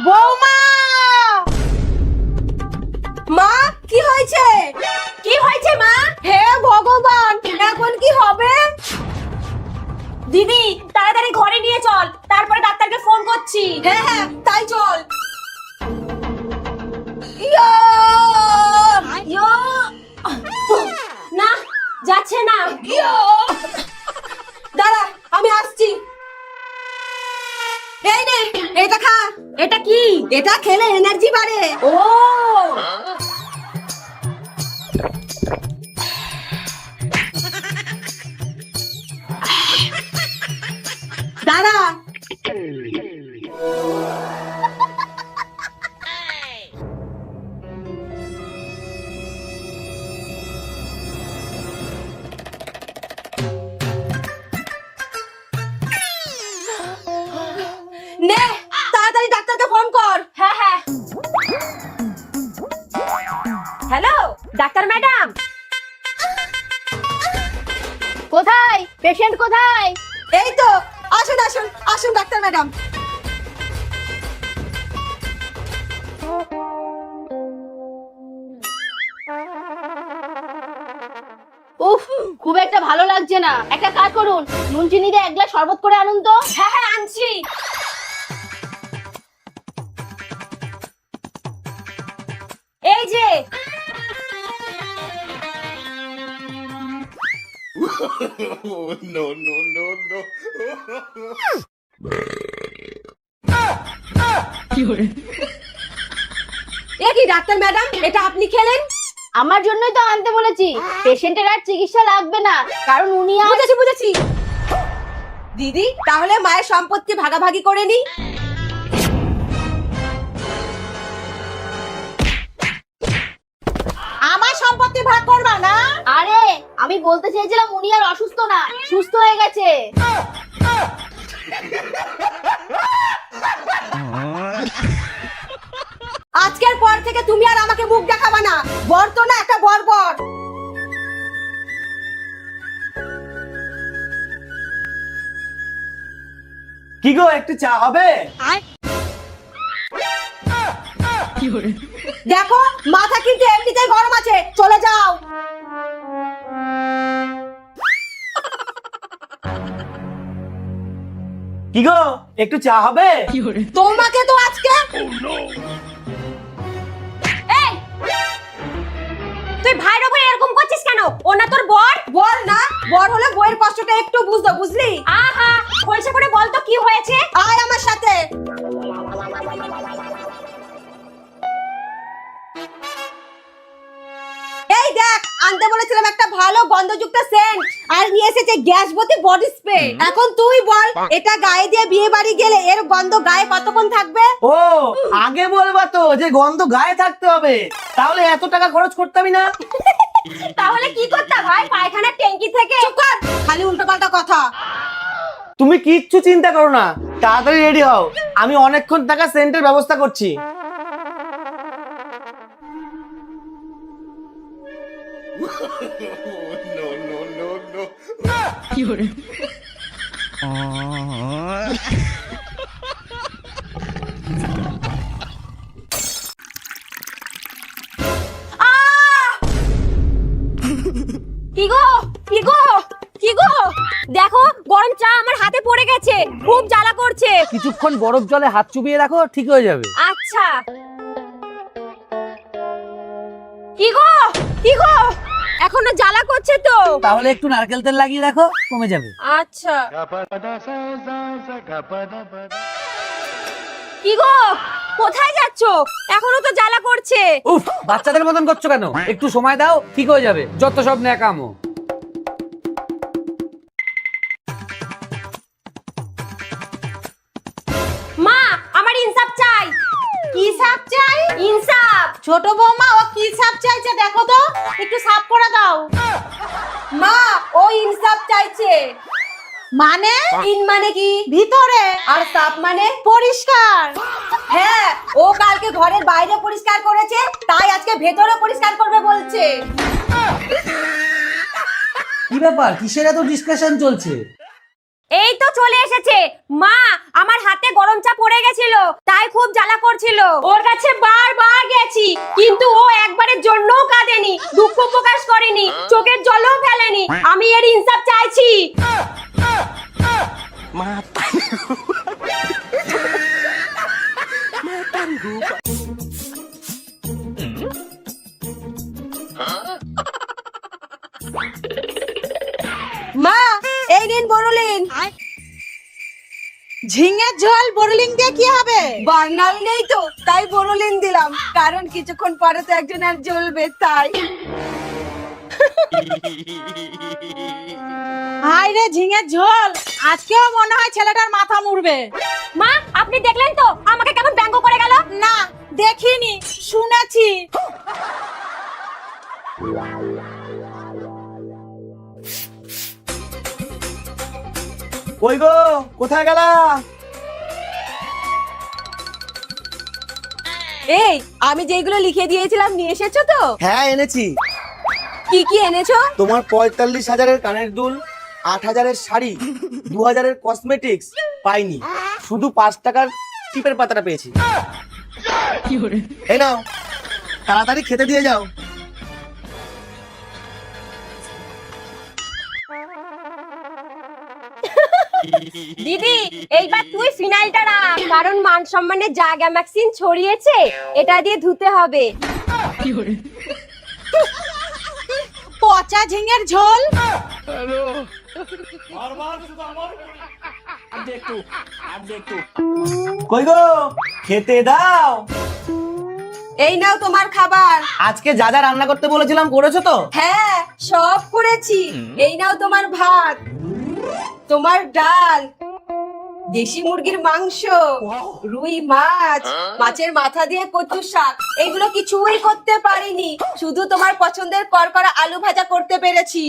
বৌমা! মা, কি হয়েছে? কি হয়েছে মা? হে ভগবান, এখন কি হবে? দিদি, তাড়াতাড়ি ঘরে নিয়ে চল, তারপরে ডাক্তারকে ফোন করছি। হ্যাঁ হ্যাঁ, তাই চল। ইয়ো! ইয়ো! না, যাচ্ছে না। ইয়ো! দাঁড়া, আমি আসছি। এই নে, এটা খা। এটা কি? এটা খেলে এনার্জি বাড়ে। ও, দাঁড়া। নে, তাড়াতাড়ি ডাক্তারকে ফোন কর। হ্যাঁ হ্যাঁ। Hello, doctor madam. কোথায় পেশেন্ট কোথায়? এই তো, আসুন আসুন আসুন ডাক্তার ম্যাডাম। উফ, খুব একটা ভালো লাগছে না। একটা কাজ করুন, নুন চিনি দিয়ে এক গ্লাস শরবত করে আনুন তো। হ্যাঁ হ্যাঁ, আনছি। এই যে। No, no, no, no. এ কি ডাক্তার ম্যাডাম, এটা আপনি খেলেন? আমার জন্যই তো আনতে বলেছি। পেশেন্টের আর চিকিৎসা লাগবে না, কারণ উনি আর বুঝেছি বুঝেছি। দিদি, তাহলে মায়ের সম্পত্তি ভাগাভাগি করে নি। আমার সম্পত্তি ভাগ করবা না? আরে আমি বলতে চেয়েছিলাম উনি আর অসুস্থ না, সুস্থ হয়ে গেছে। আজকের পর থেকে তুমি আর আমাকে মুখ দেখাবা না। বর তো না, একটা বর্বর। কি গো, একটু চা হবে? দেখো, মাথা কিন্তু এমনিতেই গরম আছে, চলে যাও। কি গো, একটু চা হবে? তোমাকে তো আজকে এই, তুই ভাইয়ের উপর এরকম করছিস কেন? ও না তোর বর? বল না, বর হলে বইয়ের কষ্টটা একটু বুঝতো, বুঝলি? আহা, খোলসা করে বল তো কি হয়েছে। আয় আমার সাথে। এই দেখ, আনতে বলেছিলাম একটা ভালো গন্ধযুক্ত সেন্ট, আর নিয়ে এসেছে গ্যাস ভর্তি বডি স্প্রে। এখন তুই বল, এটা গায়ে দিয়ে বিয়ে বাড়ি গেলে এর গন্ধ গায়ে কতক্ষণ থাকবে? ও, আগে বলবা তো যে গন্ধ গায়ে থাকতে হবে, তাহলে এত টাকা খরচ করতামই না। তাহলে কি করতে ভাই, পায়খানার ট্যাঙ্কি থেকে? চুপ কর, খালি উল্টোপাল্টা কথা। তুমি কিচ্ছু চিন্তা করো না, তাড়াতাড়ি রেডি হও, আমি অনেকক্ষণ টাকা সেন্টের ব্যবস্থা করছি। No, no, no, no. কি গো, কি গো, কি গো, দেখো গরম চা আমার হাতে পড়ে গেছে, খুব জ্বালা করছে। কিছুক্ষণ বরফ জলে হাত চুবিয়ে রাখো, ঠিক হয়ে যাবে। আচ্ছা। কি গো, কি গো, এখনো জ্বালা করছে তো? তাহলে একটু নারকেল তেল লাগিয়ে রাখো, কমে যাবে। আচ্ছা। কি গো, কোথায় যাচ্ছো? এখনো তো জ্বালা করছে। উফ, বাচ্চাদের মতন করছো কেন? একটু সময় দাও, ঠিক হয়ে যাবে। যত সব ন্যাকামো। মা, আমার ইনসাফ চাই। কি সাপ চাই? ইনসাফ। ছোট বৌমা, ও কি সাপ চাইছে দেখো তো, একটু সাফ করে দাও। মা, ও ইনসাফ চাইছে। মানে? ইন মানে কি? ভিতরে। আর সাফ মানে পরিষ্কার। হ্যাঁ, ও কালকে ঘরের বাইরে পরিষ্কার করেছে, তাই আজকে ভেতরে পরিষ্কার করবে বলছে। কি ব্যাপার, কিসের এত ডিসকাশন চলছে? এই তো চলে এসেছে। মা, আমার হাতে গরম চা পড়ে গেছিল, তাই আমায় খুব জ্বালা করছিল। ওর কাছে বারবার গেছি, কিন্তু ও একবারের জন্যও কাঁদেনি, দুঃখ প্রকাশ করেনি, চোখের জলও ফেলেনি। আমি এর ইনসাফ চাইছি। মা, এই নিন বড়লিন। ঝিঙের ঝোল বড়লিন দিয়ে কি হবে? বার্নাল নেই তো, তাই বড়লিন দিলাম, কারণ কিছুক্ষণ পরে তো একজন আর জ্বলবে, তাই। হাই রে ঝিঙের ঝোল, আজকেও মনে হয় ছেলেটার মাথা মুড়বে। মা, আপনি দেখলেন তো আমাকে কেমন ব্যঙ্গ করে গেল? না, দেখিনি, শুনেছি। কই গো, কোথায় গেলা? এই, আমি যেগুলো লিখে দিয়েছিলাম নিয়ে এসেছো তো? হ্যাঁ এনেছি। কি কি এনেছো? তোমার 45,000-এর কানের দুল, 8,000-এর শাড়ি, 2,000-এর কসমেটিক্স পাইনি, শুধু 5 টাকার টিপের পাতাটা পেয়েছি। এই নাও, তাড়াতাড়ি খেতে দিয়ে যাও। দিদি, এইবার তুই ফিনাইলটা রাখ, কারণ মান সম্মানের যা গ্যামাক্সিন ছড়িয়েছে, এটা দিয়ে ধুতে হবে। পচা ঝিঙের ঝোল। কই গো, খেতে দাও। এই নাও তোমার খাবার। আজকে যা যা রান্না করতে বলেছিলাম করেছো তো? হ্যাঁ, সব করেছি। এই নাও তোমার ভাত, তোমার ডাল, দেশি মুরগির মাংস, রুই মাছ, মাছের মাথা দিয়ে কচু শাক। এগুলো কিছুই করতে পারিনি, শুধু তোমার পছন্দের করকরা আলু ভাজা করতে পেরেছি।